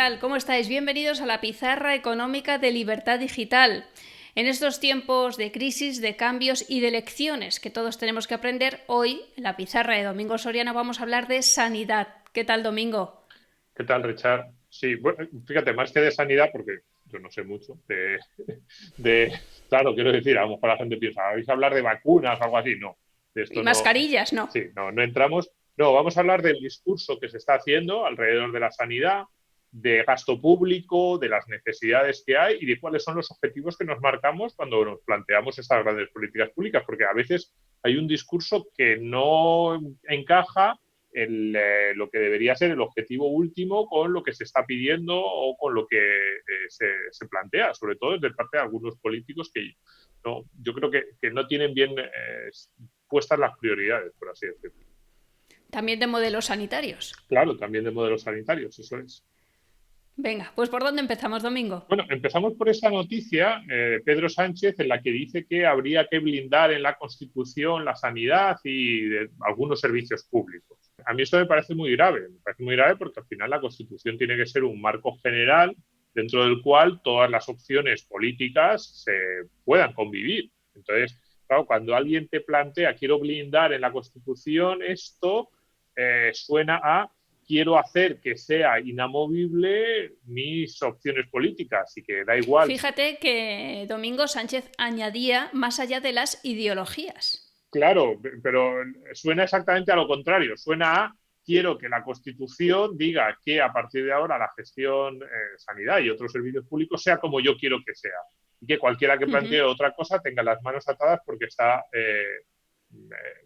tal? ¿Cómo estáis? Bienvenidos a la pizarra económica de Libertad Digital. En estos tiempos de crisis, de cambios y de lecciones que todos tenemos que aprender, hoy en la pizarra de Domingo Soriano vamos a hablar de sanidad. ¿Qué tal, Domingo? ¿Qué tal, Richard? Sí, bueno, fíjate, más que de sanidad, porque yo no sé mucho claro, quiero decir, a lo mejor la gente piensa, ¿vais a hablar de vacunas o algo así? No, de Y esto no, mascarillas, ¿no? sí, no entramos. No, vamos a hablar del discurso que se está haciendo alrededor de la sanidad, de gasto público, de las necesidades que hay y de cuáles son los objetivos que nos marcamos cuando nos planteamos estas grandes políticas públicas, porque a veces hay un discurso que no encaja lo que debería ser el objetivo último con lo que se está pidiendo o con lo que se plantea, sobre todo desde parte de algunos políticos que no, yo creo que no tienen bien puestas las prioridades, por así decirlo. También de modelos sanitarios. Claro, también de modelos sanitarios, eso es. Venga, pues ¿por dónde empezamos, Domingo? Bueno, empezamos por esa noticia, Pedro Sánchez, en la que dice que habría que blindar en la Constitución la sanidad y algunos servicios públicos. A mí esto me parece muy grave porque al final la Constitución tiene que ser un marco general dentro del cual todas las opciones políticas se puedan convivir. Entonces, claro, cuando alguien te plantea quiero blindar en la Constitución esto, suena a quiero hacer que sea inamovible mis opciones políticas y que da igual. Fíjate que Domingo Sánchez añadía más allá de las ideologías. Claro, pero suena exactamente a lo contrario. Suena a quiero que la Constitución diga que a partir de ahora la gestión sanidad y otros servicios públicos sea como yo quiero que sea. Y que cualquiera que plantee otra cosa tenga las manos atadas porque está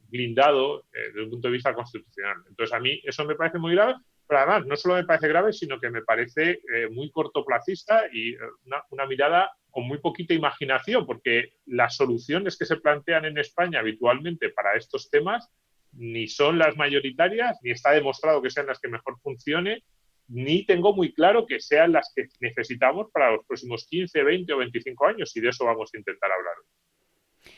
blindado desde un punto de vista constitucional. Entonces, a mí eso me parece muy grave, pero además no solo me parece grave, sino que me parece muy cortoplacista y una mirada con muy poquita imaginación, porque las soluciones que se plantean en España habitualmente para estos temas ni son las mayoritarias, ni está demostrado que sean las que mejor funcione, ni tengo muy claro que sean las que necesitamos para los próximos 15, 20 o 25 años, y de eso vamos a intentar hablar.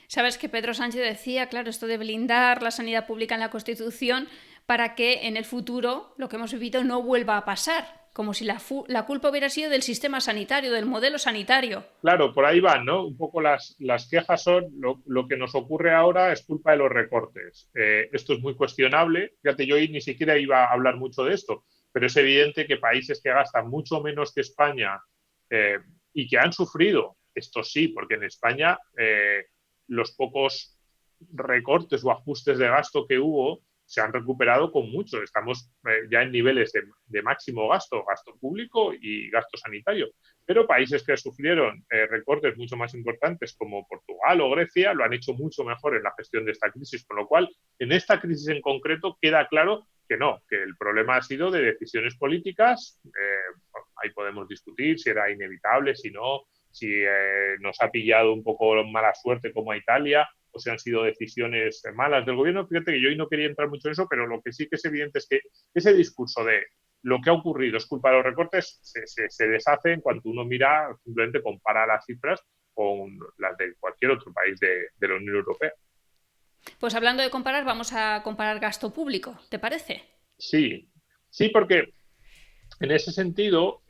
Sabes que Pedro Sánchez decía, claro, esto de blindar la sanidad pública en la Constitución para que en el futuro lo que hemos vivido no vuelva a pasar, como si la culpa hubiera sido del sistema sanitario, del modelo sanitario. Claro, por ahí van, ¿no? Un poco las quejas son lo que nos ocurre ahora es culpa de los recortes. Esto es muy cuestionable. Fíjate, yo hoy ni siquiera iba a hablar mucho de esto, pero es evidente que países que gastan mucho menos que España eh, y que han sufrido, esto sí, porque en España los pocos recortes o ajustes de gasto que hubo se han recuperado con mucho. Estamos ya en niveles de máximo gasto, gasto público y gasto sanitario. Pero países que sufrieron recortes mucho más importantes como Portugal o Grecia lo han hecho mucho mejor en la gestión de esta crisis, con lo cual en esta crisis en concreto queda claro que no, que el problema ha sido de decisiones políticas. Ahí podemos discutir si era inevitable, si no, si nos ha pillado un poco mala suerte como a Italia o si han sido decisiones malas del gobierno. Fíjate que yo hoy no quería entrar mucho en eso, pero lo que sí que es evidente es que ese discurso de lo que ha ocurrido es culpa de los recortes se deshace en cuanto uno mira, simplemente compara las cifras con las de cualquier otro país de la Unión Europea. Pues hablando de comparar, vamos a comparar gasto público, ¿te parece? Sí, sí, porque en ese sentido,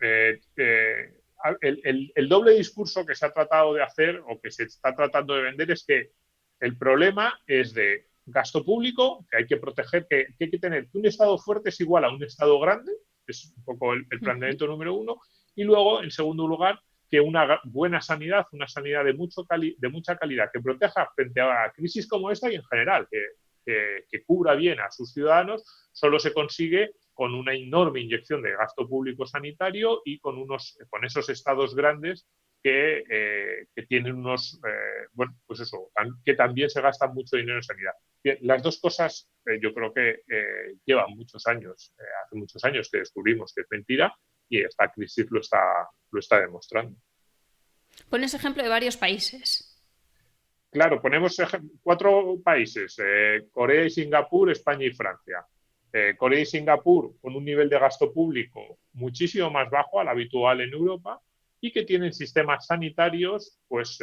el doble discurso que se ha tratado de hacer o que se está tratando de vender es que el problema es de gasto público, que hay que proteger, que hay que tener que un Estado fuerte es igual a un Estado grande, es un poco el planteamiento número uno, y luego, en segundo lugar, que una buena sanidad, una sanidad de mucha calidad, que proteja frente a crisis como esta y en general, que cubra bien a sus ciudadanos, solo se consigue con una enorme inyección de gasto público sanitario y con esos estados grandes que tienen bueno, pues eso, que también se gastan mucho dinero en sanidad. Bien, las dos cosas yo creo que llevan muchos años, hace muchos años que descubrimos que es mentira y esta crisis lo está demostrando. Pones ejemplo de varios países. Claro, ponemos cuatro países, Corea y Singapur, España y Francia. Corea y Singapur con un nivel de gasto público muchísimo más bajo al habitual en Europa y que tienen sistemas sanitarios pues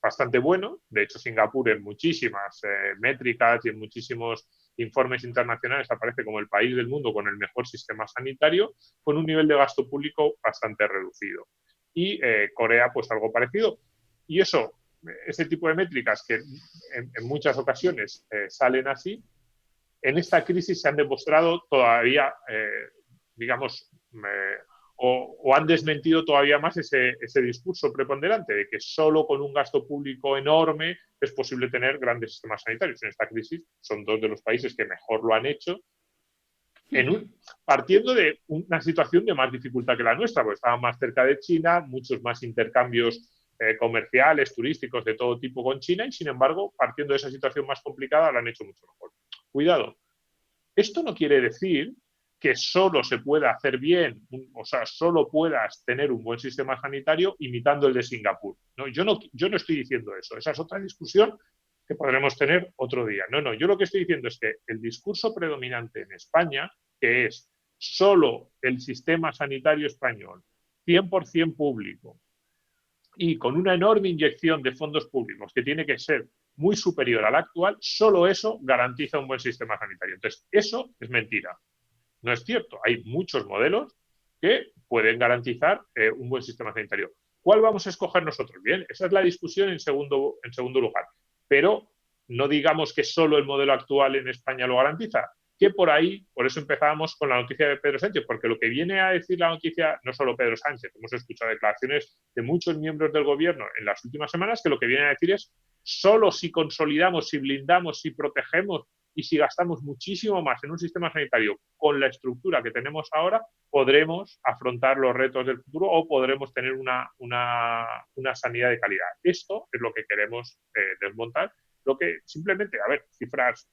bastante buenos. De hecho, Singapur en muchísimas métricas y en muchísimos informes internacionales aparece como el país del mundo con el mejor sistema sanitario, con un nivel de gasto público bastante reducido. Y Corea, pues algo parecido. Y ese tipo de métricas que en muchas ocasiones salen así, en esta crisis se han demostrado todavía, digamos, o han desmentido todavía más ese discurso preponderante de que solo con un gasto público enorme es posible tener grandes sistemas sanitarios. En esta crisis son dos de los países que mejor lo han hecho, partiendo de una situación de más dificultad que la nuestra, porque estaban más cerca de China, muchos más intercambios comerciales, turísticos de todo tipo con China, y sin embargo, partiendo de esa situación más complicada, lo han hecho mucho mejor. Cuidado, esto no quiere decir que solo se pueda hacer bien, o sea, solo puedas tener un buen sistema sanitario imitando el de Singapur. No, yo no estoy diciendo eso. Esa es otra discusión que podremos tener otro día. No, yo lo que estoy diciendo es que el discurso predominante en España, que es solo el sistema sanitario español, 100% público, y con una enorme inyección de fondos públicos que tiene que ser muy superior al actual, solo eso garantiza un buen sistema sanitario. Entonces, eso es mentira. No es cierto. Hay muchos modelos que pueden garantizar un buen sistema sanitario. ¿Cuál vamos a escoger nosotros? Bien, esa es la discusión en segundo lugar. Pero no digamos que solo el modelo actual en España lo garantiza, que por eso empezábamos con la noticia de Pedro Sánchez, porque lo que viene a decir la noticia, no solo Pedro Sánchez, hemos escuchado declaraciones de muchos miembros del gobierno en las últimas semanas, que lo que viene a decir es solo si consolidamos, si blindamos, si protegemos y si gastamos muchísimo más en un sistema sanitario con la estructura que tenemos ahora, podremos afrontar los retos del futuro o podremos tener una sanidad de calidad. Esto es lo que queremos desmontar. Lo que simplemente, cifras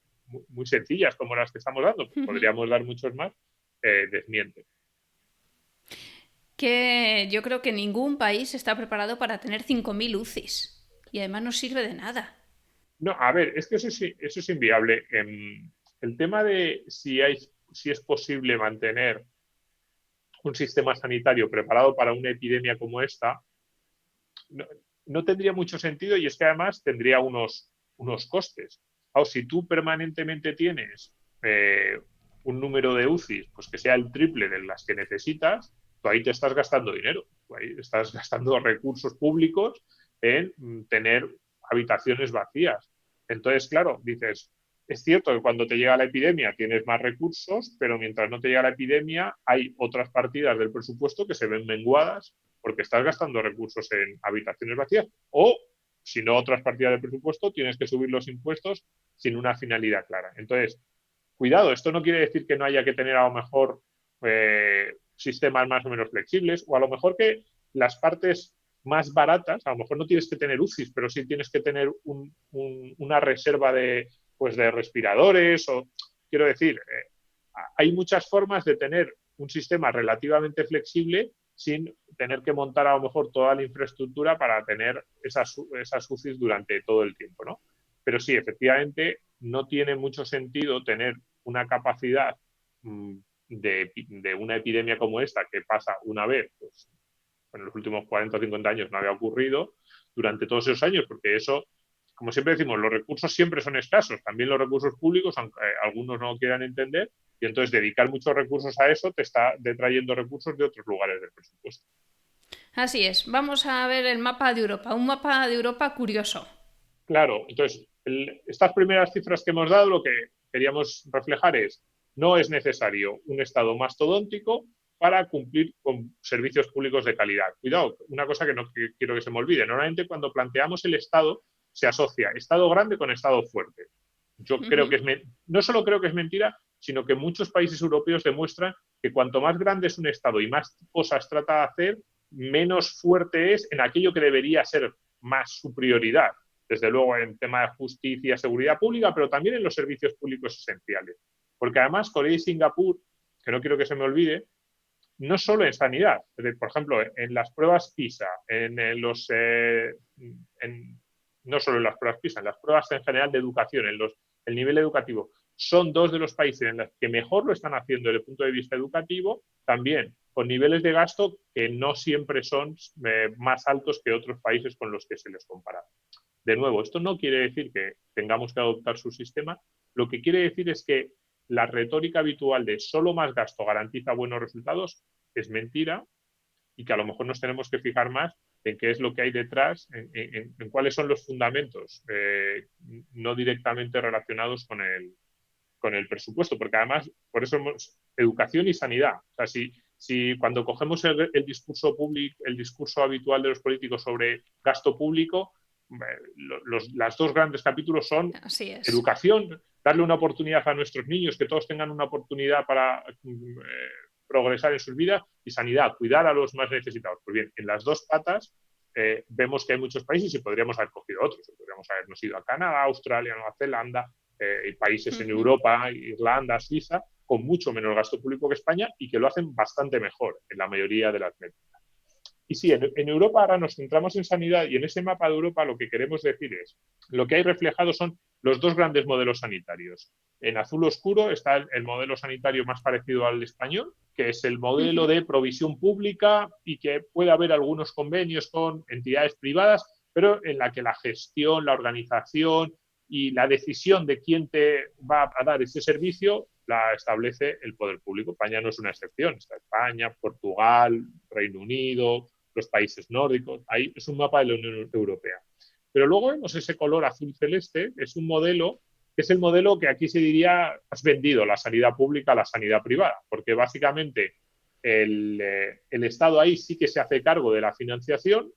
muy sencillas como las que estamos dando, podríamos dar muchos más, desmiente. Que yo creo que ningún país está preparado para tener 5.000 UCIs y además no sirve de nada. No, es que eso es inviable. El tema de si es posible mantener un sistema sanitario preparado para una epidemia como esta, no tendría mucho sentido, y es que además tendría unos costes. Si tú permanentemente tienes un número de UCIs pues que sea el triple de las que necesitas, tú ahí te estás gastando dinero, tú ahí estás gastando recursos públicos en tener habitaciones vacías. Entonces, claro, dices, es cierto que cuando te llega la epidemia tienes más recursos, pero mientras no te llega la epidemia hay otras partidas del presupuesto que se ven menguadas porque estás gastando recursos en habitaciones vacías, o si no otras partidas del presupuesto tienes que subir los impuestos sin una finalidad clara. Entonces, cuidado, esto no quiere decir que no haya que tener a lo mejor sistemas más o menos flexibles, o a lo mejor que las partes más baratas, a lo mejor no tienes que tener UCIs, pero sí tienes que tener una reserva de respiradores, o quiero decir, hay muchas formas de tener un sistema relativamente flexible sin tener que montar a lo mejor toda la infraestructura para tener esas UCIs durante todo el tiempo, ¿no? Pero sí, efectivamente, no tiene mucho sentido tener una capacidad de una epidemia como esta, que pasa una vez, pues en los últimos 40 o 50 años no había ocurrido, durante todos esos años, porque eso, como siempre decimos, los recursos siempre son escasos, también los recursos públicos, aunque algunos no lo quieran entender, y entonces dedicar muchos recursos a eso te está detrayendo recursos de otros lugares del presupuesto. Así es, vamos a ver el mapa de Europa, un mapa de Europa curioso. Claro, entonces, estas primeras cifras que hemos dado, lo que queríamos reflejar es, no es necesario un Estado mastodóntico para cumplir con servicios públicos de calidad. Cuidado, una cosa que no quiero que se me olvide. Normalmente cuando planteamos el Estado, se asocia Estado grande con Estado fuerte. Yo creo que no solo creo que es mentira, sino que muchos países europeos demuestran que cuanto más grande es un Estado y más cosas trata de hacer, menos fuerte es en aquello que debería ser más su prioridad. Desde luego en tema de justicia, seguridad pública, pero también en los servicios públicos esenciales. Porque además Corea y Singapur, que no quiero que se me olvide, no solo en sanidad, por ejemplo, en las pruebas PISA, no solo en las pruebas PISA, en las pruebas en general de educación, el nivel educativo, son dos de los países en los que mejor lo están haciendo desde el punto de vista educativo, también con niveles de gasto que no siempre son más altos que otros países con los que se les compara. De nuevo, esto no quiere decir que tengamos que adoptar su sistema, lo que quiere decir es que la retórica habitual de solo más gasto garantiza buenos resultados es mentira, y que a lo mejor nos tenemos que fijar más en qué es lo que hay detrás, en cuáles son los fundamentos, no directamente relacionados con el presupuesto, porque además, por eso hemos educación y sanidad. O sea, si cuando cogemos el discurso público, el discurso habitual de los políticos sobre gasto público, las dos grandes capítulos son Así es. educación, darle una oportunidad a nuestros niños, que todos tengan una oportunidad para progresar en sus vidas, y sanidad, cuidar a los más necesitados. Pues bien, en las dos patas vemos que hay muchos países y podríamos haber cogido otros. Podríamos habernos ido a Canadá, Australia, Nueva Zelanda, y países en Europa, Irlanda, Suiza, con mucho menos gasto público que España y que lo hacen bastante mejor en la mayoría de las métricas. Y sí, en Europa ahora nos centramos en sanidad, y en ese mapa de Europa lo que queremos decir es, lo que hay reflejado son los dos grandes modelos sanitarios. En azul oscuro está el modelo sanitario más parecido al español, que es el modelo de provisión pública, y que puede haber algunos convenios con entidades privadas, pero en la que la gestión, la organización y la decisión de quién te va a dar ese servicio la establece el poder público. España no es una excepción. Está España, Portugal, Reino Unido, los países nórdicos. Ahí es un mapa de la Unión Europea. Pero luego vemos ese color azul celeste, es un modelo que es el modelo que aquí se diría, has vendido la sanidad pública a la sanidad privada, porque básicamente el Estado ahí sí que se hace cargo de la financiación,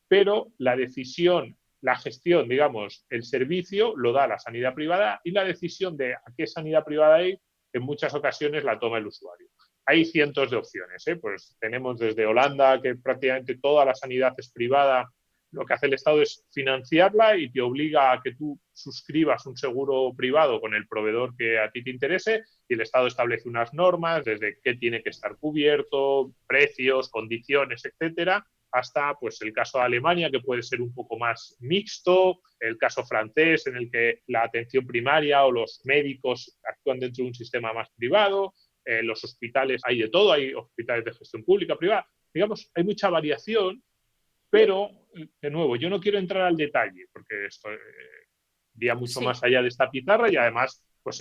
pero la decisión, la gestión, digamos, el servicio lo da la sanidad privada, y la decisión de a qué sanidad privada hay, en muchas ocasiones la toma el usuario. Hay cientos de opciones, pues tenemos desde Holanda, que prácticamente toda la sanidad es privada. Lo que hace el Estado es financiarla y te obliga a que tú suscribas un seguro privado con el proveedor que a ti te interese, y el Estado establece unas normas desde qué tiene que estar cubierto, precios, condiciones, etcétera, hasta pues el caso de Alemania, que puede ser un poco más mixto, el caso francés, en el que la atención primaria o los médicos actúan dentro de un sistema más privado, los hospitales, hay de todo, hay hospitales de gestión pública, privada, digamos, hay mucha variación, pero, de nuevo, yo no quiero entrar al detalle, porque esto iría mucho más allá de esta pizarra, y además pues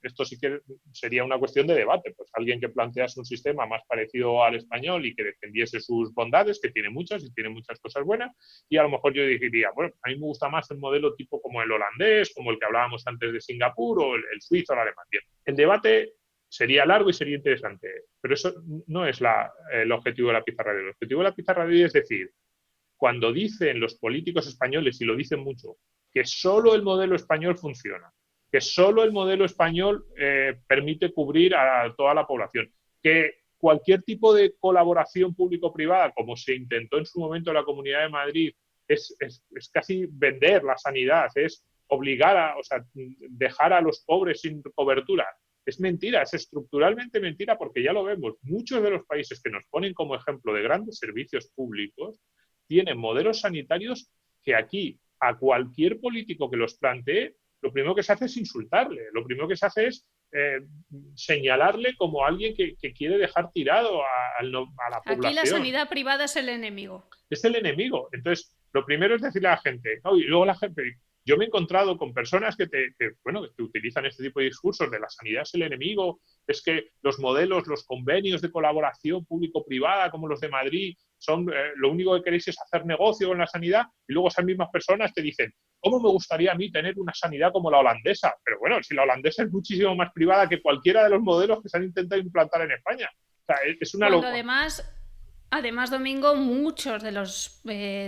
esto sí que sería una cuestión de debate. Pues alguien que plantease un sistema más parecido al español y que defendiese sus bondades, que tiene muchas y tiene muchas cosas buenas, y a lo mejor yo diría, bueno, a mí me gusta más el modelo tipo como el holandés, como el que hablábamos antes de Singapur, o el suizo, el alemán. Bien, el debate sería largo y sería interesante, pero eso no es el objetivo de la pizarra de hoy. El objetivo de la pizarra de hoy es decir, cuando dicen los políticos españoles, y lo dicen mucho, que solo el modelo español funciona, que solo el modelo español permite cubrir a toda la población, que cualquier tipo de colaboración público-privada, como se intentó en su momento en la Comunidad de Madrid, es casi vender la sanidad, es obligar dejar a los pobres sin cobertura. Es mentira, es estructuralmente mentira, porque ya lo vemos. Muchos de los países que nos ponen como ejemplo de grandes servicios públicos tienen modelos sanitarios que aquí a cualquier político que los plantee, lo primero que se hace es insultarle, lo primero que se hace es señalarle como alguien que quiere dejar tirado a la población. Aquí la sanidad privada es el enemigo. Es el enemigo. Entonces, lo primero es decirle a la gente, y luego la gente, yo me he encontrado con personas que te utilizan este tipo de discursos de la sanidad es el enemigo, es que los modelos, los convenios de colaboración público-privada, como los de Madrid, son lo único que queréis es hacer negocio con la sanidad, y luego esas mismas personas te dicen, ¿cómo me gustaría a mí tener una sanidad como la holandesa? Pero bueno, si la holandesa es muchísimo más privada que cualquiera de los modelos que se han intentado implantar en España. O sea, es una locura. Además, Domingo, muchos de los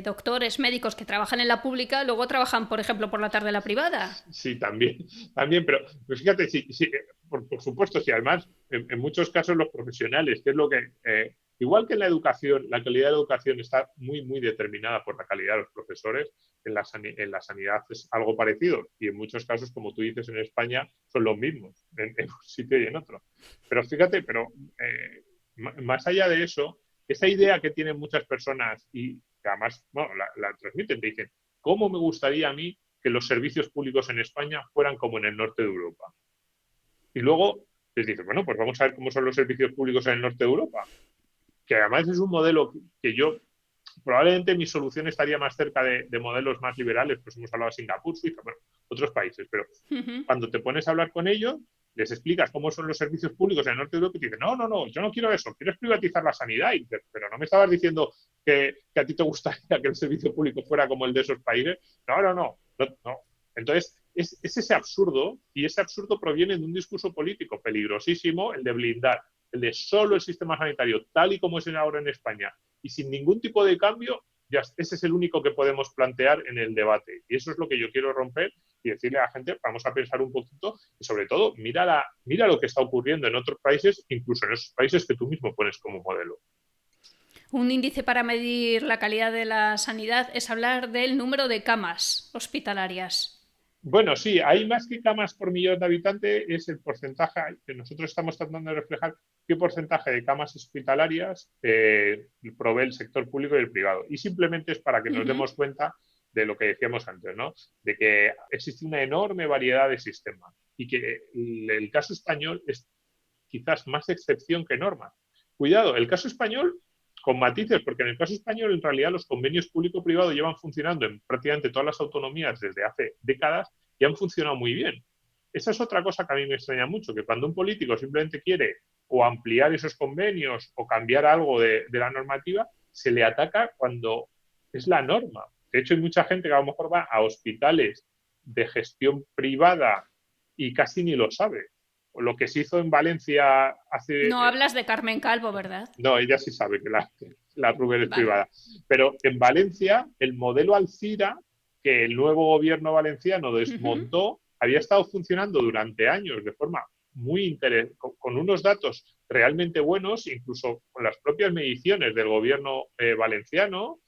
doctores, médicos que trabajan en la pública, luego trabajan, por ejemplo, por la tarde en la privada. Sí, también, pero pues fíjate, sí, por supuesto, sí, además, en muchos casos los profesionales, que es lo que, igual que en la educación, la calidad de la educación está muy, muy determinada por la calidad de los profesores, en la sanidad es algo parecido, y en muchos casos, como tú dices, en España son los mismos, en un sitio y en otro. Pero fíjate, más allá de eso, esa idea que tienen muchas personas y que además la transmiten, te dicen, ¿cómo me gustaría a mí que los servicios públicos en España fueran como en el norte de Europa? Y luego les dices, bueno, pues vamos a ver cómo son los servicios públicos en el norte de Europa, que además es un modelo que yo, probablemente mi solución estaría más cerca de modelos más liberales, pues hemos hablado de Singapur, Suiza, bueno, otros países. Pero Ujú. cuando te pones a hablar con ellos, les explicas cómo son los servicios públicos en el norte de Europa y te dicen, no, no, no, yo no quiero eso, quieres privatizar la sanidad. Y dices, pero no me estabas diciendo que a ti te gustaría que el servicio público fuera como el de esos países. No, no, no, no, no. Entonces, es ese absurdo, y ese absurdo proviene de un discurso político peligrosísimo, el de blindar, el de solo el sistema sanitario, tal y como es ahora en España, y sin ningún tipo de cambio, ya ese es el único que podemos plantear en el debate. Y eso es lo que yo quiero romper y decirle a la gente, vamos a pensar un poquito y sobre todo, mira lo que está ocurriendo en otros países, incluso en esos países que tú mismo pones como modelo. Un índice para medir la calidad de la sanidad es hablar del número de camas hospitalarias. Bueno, sí, hay más que camas por millón de habitantes, es el porcentaje que nosotros estamos tratando de reflejar qué porcentaje de camas hospitalarias provee el sector público y el privado. Y simplemente es para que nos Ujú. demos cuenta de lo que decíamos antes, ¿no? De que existe una enorme variedad de sistemas y que el caso español es quizás más excepción que norma. Cuidado, el caso español con matices, porque en el caso español en realidad los convenios público-privado llevan funcionando en prácticamente todas las autonomías desde hace décadas y han funcionado muy bien. Esa es otra cosa que a mí me extraña mucho, que cuando un político simplemente quiere o ampliar esos convenios o cambiar algo de la normativa, se le ataca cuando es la norma. De hecho, hay mucha gente que a lo mejor va a hospitales de gestión privada y casi ni lo sabe. Lo que se hizo en Valencia hace... No hablas de Carmen Calvo, ¿verdad? No, ella sí sabe que la Ruber es Vale. privada. Pero en Valencia, el modelo Alcira, que el nuevo gobierno valenciano Ujú. desmontó, había estado funcionando durante años de forma muy interesante, con unos datos realmente buenos, incluso con las propias mediciones del gobierno valenciano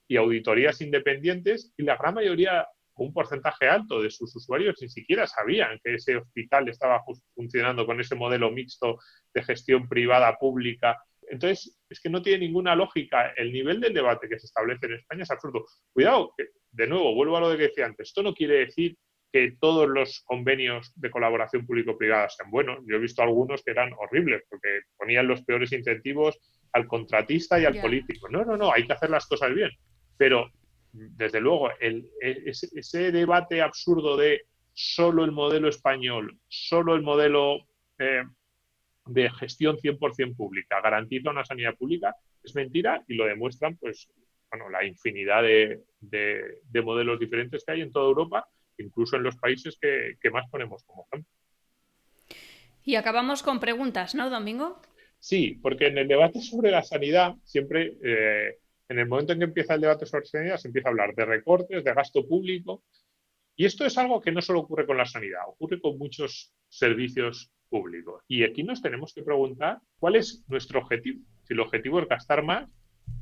y auditorías independientes, y la gran mayoría, un porcentaje alto de sus usuarios, ni siquiera sabían que ese hospital estaba funcionando con ese modelo mixto de gestión privada-pública. Entonces, es que no tiene ninguna lógica. El nivel del debate que se establece en España es absurdo. Cuidado, que, de nuevo, vuelvo a lo que decía antes. Esto no quiere decir que todos los convenios de colaboración público-privada sean buenos. Yo he visto algunos que eran horribles, porque ponían los peores incentivos al contratista y al Ya. político. No, no, no, hay que hacer las cosas bien. Pero, desde luego, ese debate absurdo de solo el modelo español, solo el modelo eh, de gestión 100% pública garantiza una sanidad pública, es mentira y lo demuestran pues, bueno, la infinidad de modelos diferentes que hay en toda Europa, incluso en los países que más ponemos como ejemplo. Y acabamos con preguntas, ¿no, Domingo? Sí, porque en el debate sobre la sanidad, siempre, en el momento en que empieza el debate sobre sanidad, se empieza a hablar de recortes, de gasto público, y esto es algo que no solo ocurre con la sanidad, ocurre con muchos servicios públicos. Y aquí nos tenemos que preguntar cuál es nuestro objetivo. Si el objetivo es gastar más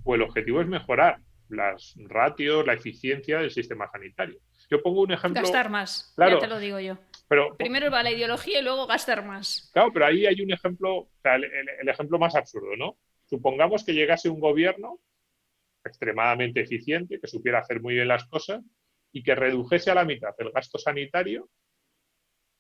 o el objetivo es mejorar las ratios, la eficiencia del sistema sanitario. Yo pongo un ejemplo, Gastar más, ya te claro, lo digo yo. pero Primero va la ideología y luego gastar más. claro, pero ahí hay un ejemplo, o sea, el ejemplo más absurdo, ¿no? Supongamos que llegase un gobierno extremadamente eficiente, que supiera hacer muy bien las cosas y que redujese a la mitad el gasto sanitario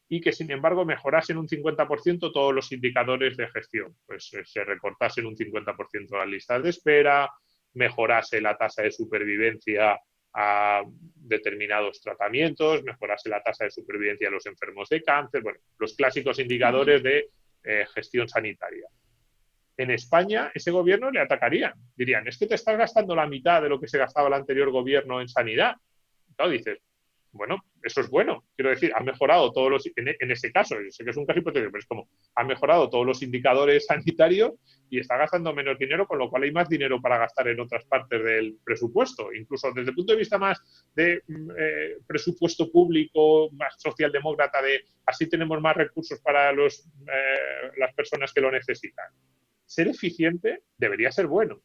y que, sin embargo, mejorasen un 50% todos los indicadores de gestión. Pues se recortasen un 50% las listas de espera, mejorase la tasa de supervivencia a determinados tratamientos, mejorase la tasa de supervivencia a los enfermos de cáncer, bueno, los clásicos indicadores de gestión sanitaria. En España, ese gobierno le atacarían. Dirían, es que te estás gastando la mitad de lo que se gastaba el anterior gobierno en sanidad. Claro, dices, bueno, eso es bueno. Quiero decir, ha mejorado todos los, en ese caso, yo sé que es un caso hipotético, pero es como, ha mejorado todos los indicadores sanitarios y está gastando menos dinero, con lo cual hay más dinero para gastar en otras partes del presupuesto. Incluso desde el punto de vista más de presupuesto público, más socialdemócrata, de así tenemos más recursos para las personas que lo necesitan. Ser eficiente debería ser bueno.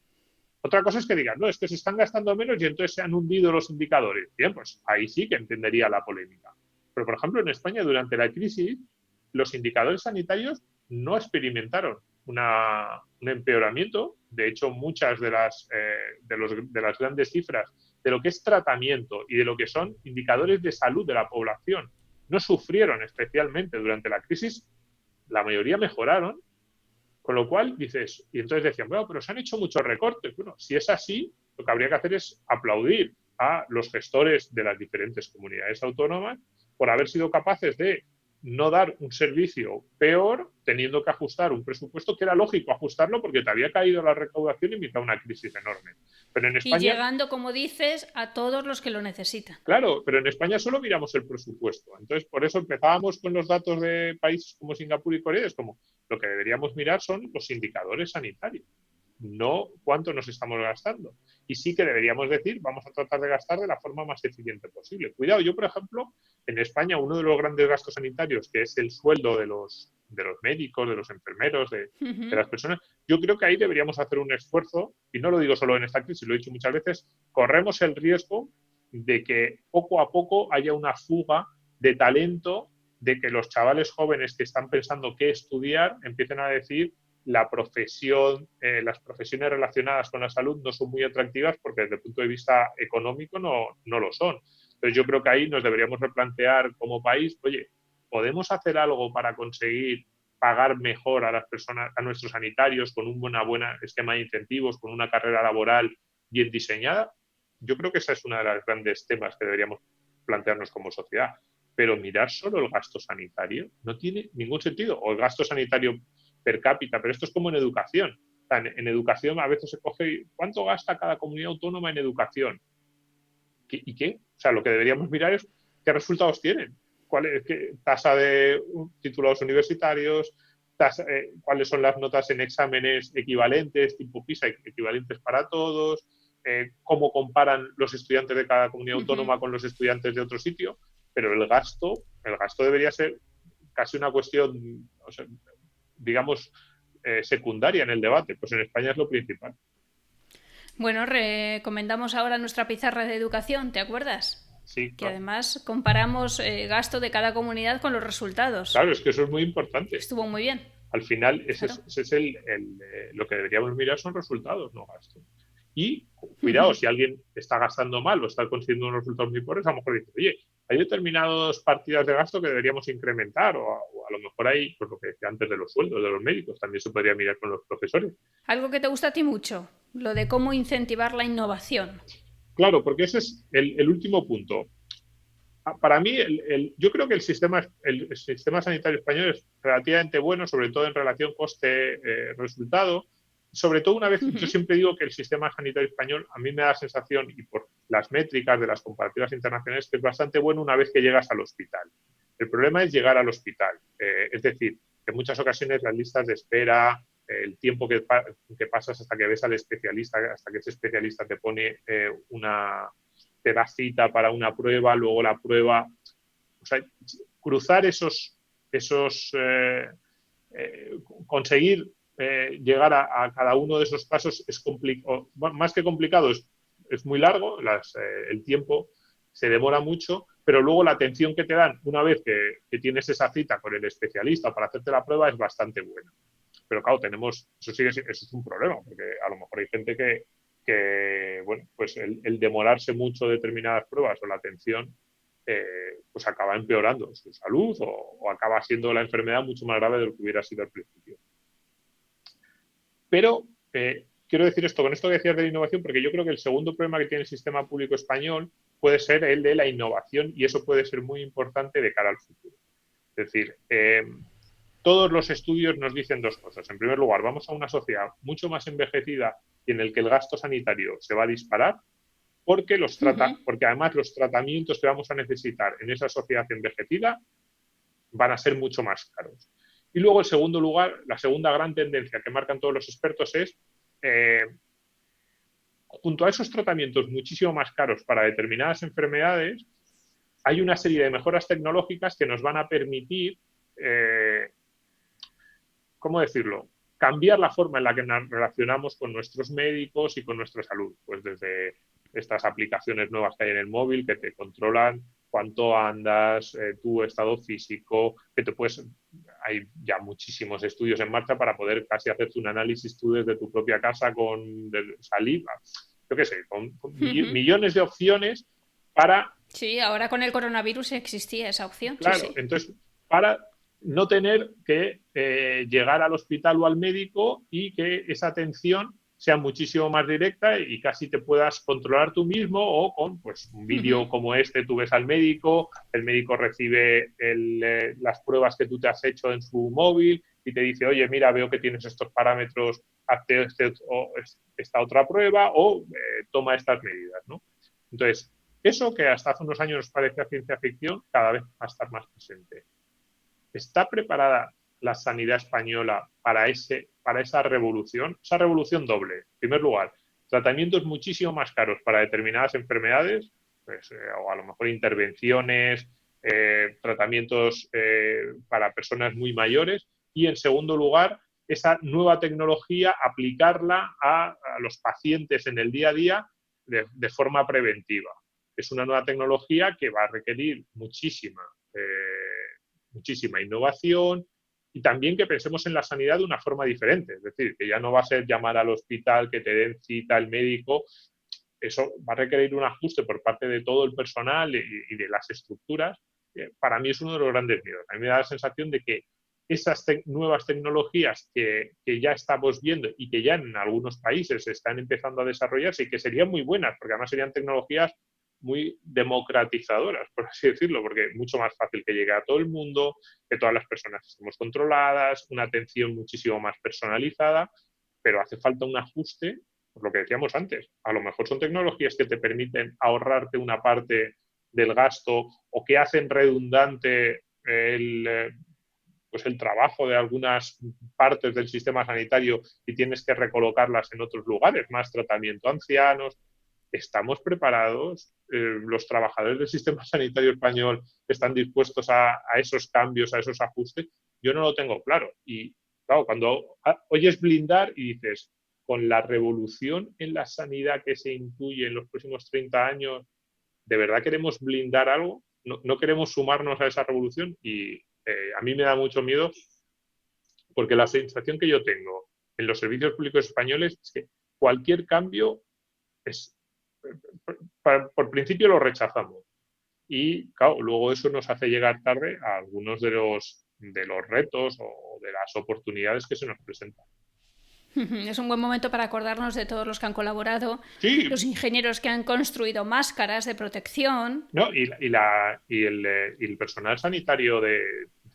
Otra cosa es que digan, no, es que se están gastando menos y entonces se han hundido los indicadores. Bien, pues ahí sí que entendería la polémica. Pero, por ejemplo, en España, durante la crisis, los indicadores sanitarios no experimentaron un empeoramiento. De hecho, muchas de las grandes cifras de lo que es tratamiento y de lo que son indicadores de salud de la población no sufrieron especialmente durante la crisis. La mayoría mejoraron. Con lo cual dices, y entonces decían, bueno, pero se han hecho muchos recortes. Bueno, si es así, lo que habría que hacer es aplaudir a los gestores de las diferentes comunidades autónomas por haber sido capaces de no dar un servicio peor, teniendo que ajustar un presupuesto que era lógico ajustarlo porque te había caído la recaudación y mitad una crisis enorme. Pero en Y España, llegando, como dices, a todos los que lo necesitan. claro, pero en España solo miramos el presupuesto. Entonces, por eso empezábamos con los datos de países como Singapur y Corea. Es como lo que deberíamos mirar son los indicadores sanitarios, no cuánto nos estamos gastando. Y sí que deberíamos decir, vamos a tratar de gastar de la forma más eficiente posible. Cuidado, yo, por ejemplo, en España, uno de los grandes gastos sanitarios, que es el sueldo de los médicos, de los enfermeros, de las personas, yo creo que ahí deberíamos hacer un esfuerzo, y no lo digo solo en esta crisis, lo he dicho muchas veces, corremos el riesgo de que poco a poco haya una fuga de talento, de que los chavales jóvenes que están pensando qué estudiar empiecen a decir la profesión, las profesiones relacionadas con la salud no son muy atractivas porque desde el punto de vista económico no lo son. Entonces yo creo que ahí nos deberíamos replantear como país, oye, ¿podemos hacer algo para conseguir pagar mejor a las personas, a nuestros sanitarios, con un buena esquema de incentivos, con una carrera laboral bien diseñada? Yo creo que esa es una de las grandes temas que deberíamos plantearnos como sociedad. Pero mirar solo el gasto sanitario no tiene ningún sentido. O el gasto sanitario per cápita, pero esto es como en educación. O sea, en educación a veces se coge cuánto gasta cada comunidad autónoma en educación. ¿Y qué? O sea, lo que deberíamos mirar es qué resultados tienen. ¿Cuál es qué tasa de titulados universitarios? ¿Cuáles son las notas en exámenes equivalentes, tipo PISA, equivalentes para todos? ¿Cómo comparan los estudiantes de cada comunidad autónoma con los estudiantes de otro sitio? Pero el gasto debería ser casi una cuestión, o sea, digamos, secundaria en el debate. Pues en España es lo principal. Bueno, recomendamos ahora nuestra pizarra de educación, ¿te acuerdas? Sí, Que claro. además comparamos gasto de cada comunidad con los resultados. Claro, es que eso es muy importante. Estuvo muy bien. Al final, ese Claro. es lo que deberíamos mirar son resultados, no gastos. Y cuidado, si alguien está gastando mal o está consiguiendo unos resultados muy pobres, a lo mejor dice, oye, hay determinadas partidas de gasto que deberíamos incrementar o a lo mejor hay, pues lo que decía antes de los sueldos de los médicos, también se podría mirar con los profesores. Algo que te gusta a ti mucho, lo de cómo incentivar la innovación. Claro, porque ese es el último punto. Para mí, yo creo que el sistema sanitario español es relativamente bueno, sobre todo en relación coste-resultado. Sobre todo una vez, yo siempre digo que el sistema sanitario español, a mí me da la sensación, y por las métricas de las comparativas internacionales, que es bastante bueno una vez que llegas al hospital. El problema es llegar al hospital. Es decir, que en muchas ocasiones las listas de espera, el tiempo que pasas hasta que ves al especialista, hasta que ese especialista te pone te da cita para una prueba, luego la prueba. O sea, cruzar conseguir llegar a cada uno de esos pasos es complicado, más que complicado, es muy largo, el tiempo se demora mucho, pero luego la atención que te dan una vez que tienes esa cita con el especialista para hacerte la prueba es bastante buena. Pero claro, eso es un problema, porque a lo mejor hay gente que bueno, pues el demorarse mucho determinadas pruebas o la atención, pues acaba empeorando su salud o acaba siendo la enfermedad mucho más grave de lo que hubiera sido al principio. Pero quiero decir esto, con esto que decías de la innovación, porque yo creo que el segundo problema que tiene el sistema público español puede ser el de la innovación y eso puede ser muy importante de cara al futuro. Es decir, todos los estudios nos dicen dos cosas. En primer lugar, vamos a una sociedad mucho más envejecida y en el que el gasto sanitario se va a disparar porque además los tratamientos que vamos a necesitar en esa sociedad envejecida van a ser mucho más caros. Y luego, en segundo lugar, la segunda gran tendencia que marcan todos los expertos es, junto a esos tratamientos muchísimo más caros para determinadas enfermedades, hay una serie de mejoras tecnológicas que nos van a permitir, ¿cómo decirlo?, cambiar la forma en la que nos relacionamos con nuestros médicos y con nuestra salud. Pues desde estas aplicaciones nuevas que hay en el móvil que te controlan cuánto andas, tu estado físico, hay ya muchísimos estudios en marcha para poder casi hacerte un análisis tú desde tu propia casa con saliva, yo qué sé, con millones de opciones para... Sí, ahora con el coronavirus existía esa opción. Claro, Sí. entonces, para no tener que llegar al hospital o al médico y que esa atención sea muchísimo más directa y casi te puedas controlar tú mismo, o con pues, un vídeo como este, tú ves al médico, el médico recibe las pruebas que tú te has hecho en su móvil y te dice, oye, mira, veo que tienes estos parámetros, hazte esta otra prueba o toma estas medidas, ¿no? Entonces, eso que hasta hace unos años nos parecía ciencia ficción, cada vez va a estar más presente. ¿Está preparada la sanidad española para esa revolución? Esa revolución doble. En primer lugar, tratamientos muchísimo más caros para determinadas enfermedades, pues, o a lo mejor intervenciones, tratamientos para personas muy mayores. Y en segundo lugar, esa nueva tecnología, aplicarla a los pacientes en el día a día de forma preventiva. Es una nueva tecnología que va a requerir muchísima innovación y también que pensemos en la sanidad de una forma diferente. Es decir, que ya no va a ser llamar al hospital, que te den cita al médico. Eso va a requerir un ajuste por parte de todo el personal y de las estructuras. Para mí es uno de los grandes miedos. A mí me da la sensación de que esas nuevas tecnologías que ya estamos viendo y que ya en algunos países están empezando a desarrollarse y que serían muy buenas, porque además serían tecnologías muy democratizadoras, por así decirlo, porque es mucho más fácil que llegue a todo el mundo, que todas las personas estemos controladas, una atención muchísimo más personalizada, pero hace falta un ajuste, por lo que decíamos antes. A lo mejor son tecnologías que te permiten ahorrarte una parte del gasto o que hacen redundante pues el trabajo de algunas partes del sistema sanitario y tienes que recolocarlas en otros lugares, más tratamiento a ancianos. ¿Estamos preparados? ¿Los trabajadores del sistema sanitario español están dispuestos a esos cambios, a esos ajustes? Yo no lo tengo claro. Y claro, cuando oyes blindar y dices, con la revolución en la sanidad que se intuye en los próximos 30 años, ¿de verdad queremos blindar algo? ¿No queremos sumarnos a esa revolución? Y a mí me da mucho miedo porque la sensación que yo tengo en los servicios públicos españoles es que cualquier cambio es, por principio lo rechazamos. Y claro, luego eso nos hace llegar tarde a algunos de los retos o de las oportunidades que se nos presentan. Es un buen momento para acordarnos de todos los que han colaborado, Sí, los ingenieros que han construido máscaras de protección. ¿no? Y el personal sanitario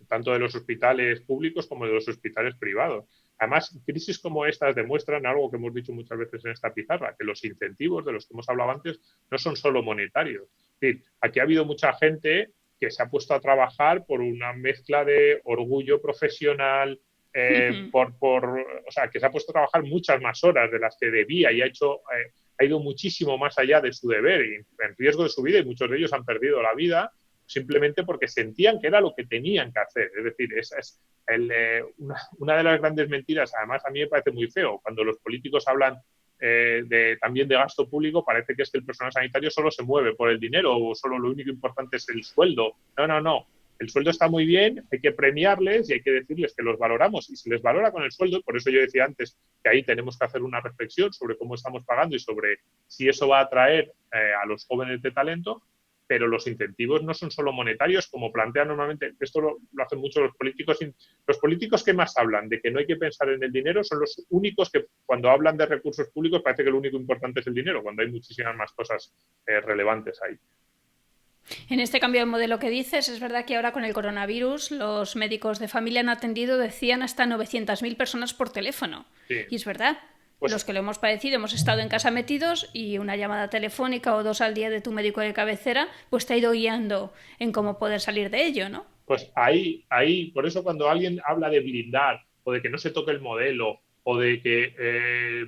tanto de los hospitales públicos como de los hospitales privados. Además, crisis como estas demuestran algo que hemos dicho muchas veces en esta pizarra, que los incentivos de los que hemos hablado antes no son solo monetarios. Es decir, aquí ha habido mucha gente que se ha puesto a trabajar por una mezcla de orgullo profesional, o sea, que se ha puesto a trabajar muchas más horas de las que debía y ha ido muchísimo más allá de su deber y en riesgo de su vida, y muchos de ellos han perdido la vida simplemente porque sentían que era lo que tenían que hacer. Es decir, esa es una de las grandes mentiras. Además, a mí me parece muy feo cuando los políticos hablan también de gasto público, parece que es que el personal sanitario solo se mueve por el dinero o solo lo único importante es el sueldo. No. El sueldo está muy bien, hay que premiarles y hay que decirles que los valoramos y se les valora con el sueldo. Por eso yo decía antes que ahí tenemos que hacer una reflexión sobre cómo estamos pagando y sobre si eso va a atraer a los jóvenes de talento, pero los incentivos no son solo monetarios, como plantean normalmente. Esto lo hacen mucho los políticos. Los políticos que más hablan de que no hay que pensar en el dinero son los únicos que cuando hablan de recursos públicos parece que lo único importante es el dinero, cuando hay muchísimas más cosas relevantes ahí. En este cambio de modelo que dices, es verdad que ahora con el coronavirus los médicos de familia han atendido, decían, hasta 900.000 personas por teléfono. Sí. Y es verdad, Pues, los que lo hemos padecido hemos estado en casa metidos y una llamada telefónica o 2 al día de tu médico de cabecera pues te ha ido guiando en cómo poder salir de ello, ¿no? Pues ahí, por eso cuando alguien habla de blindar o de que no se toque el modelo o de que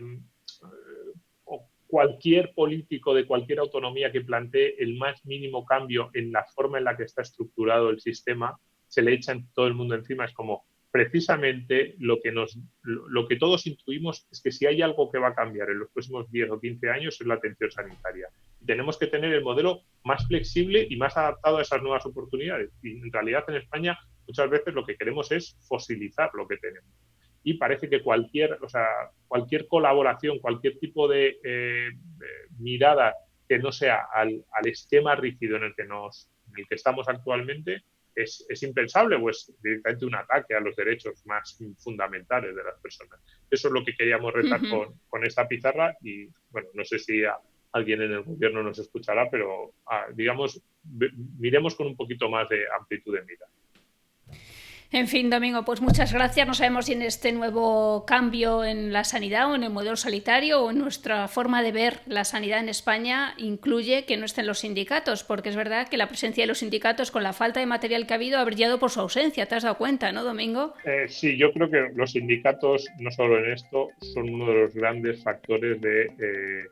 cualquier político de cualquier autonomía que plantee el más mínimo cambio en la forma en la que está estructurado el sistema, se le echa todo el mundo encima. Es como, precisamente lo que todos intuimos es que si hay algo que va a cambiar en los próximos 10 o 15 años es la atención sanitaria. Tenemos que tener el modelo más flexible y más adaptado a esas nuevas oportunidades. Y en realidad en España muchas veces lo que queremos es fosilizar lo que tenemos. Y parece que cualquier colaboración, cualquier tipo de mirada que no sea al esquema rígido en el que estamos actualmente, es impensable, pues directamente un ataque a los derechos más fundamentales de las personas. Eso es lo que queríamos retar con esta pizarra y, bueno, no sé si alguien en el gobierno nos escuchará, pero digamos, miremos con un poquito más de amplitud de mira. En fin, Domingo, pues muchas gracias. No sabemos si en este nuevo cambio en la sanidad o en el modelo sanitario o en nuestra forma de ver la sanidad en España incluye que no estén los sindicatos, porque es verdad que la presencia de los sindicatos con la falta de material que ha habido ha brillado por su ausencia. ¿Te has dado cuenta, no, Domingo? Sí, yo creo que los sindicatos, no solo en esto, son uno de los grandes factores de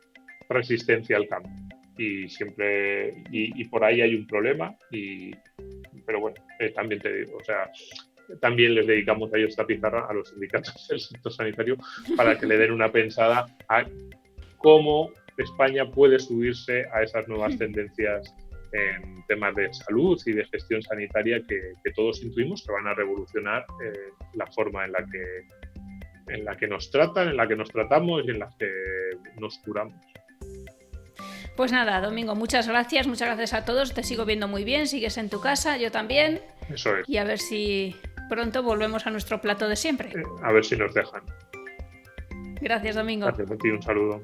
resistencia al cambio. Y siempre, y por ahí hay un problema, pero bueno, también te digo, o sea, también les dedicamos a ellos esta pizarra a los sindicatos del sector sanitario para que le den una pensada a cómo España puede subirse a esas nuevas tendencias en temas de salud y de gestión sanitaria que todos intuimos que van a revolucionar la forma en la que nos tratan, en la que nos tratamos y en la que nos curamos. Pues nada, Domingo, muchas gracias a todos, te sigo viendo muy bien, sigues en tu casa, yo también. Eso es. Y a ver si pronto volvemos a nuestro plato de siempre. A ver si nos dejan. Gracias, Domingo. Gracias a ti, un saludo.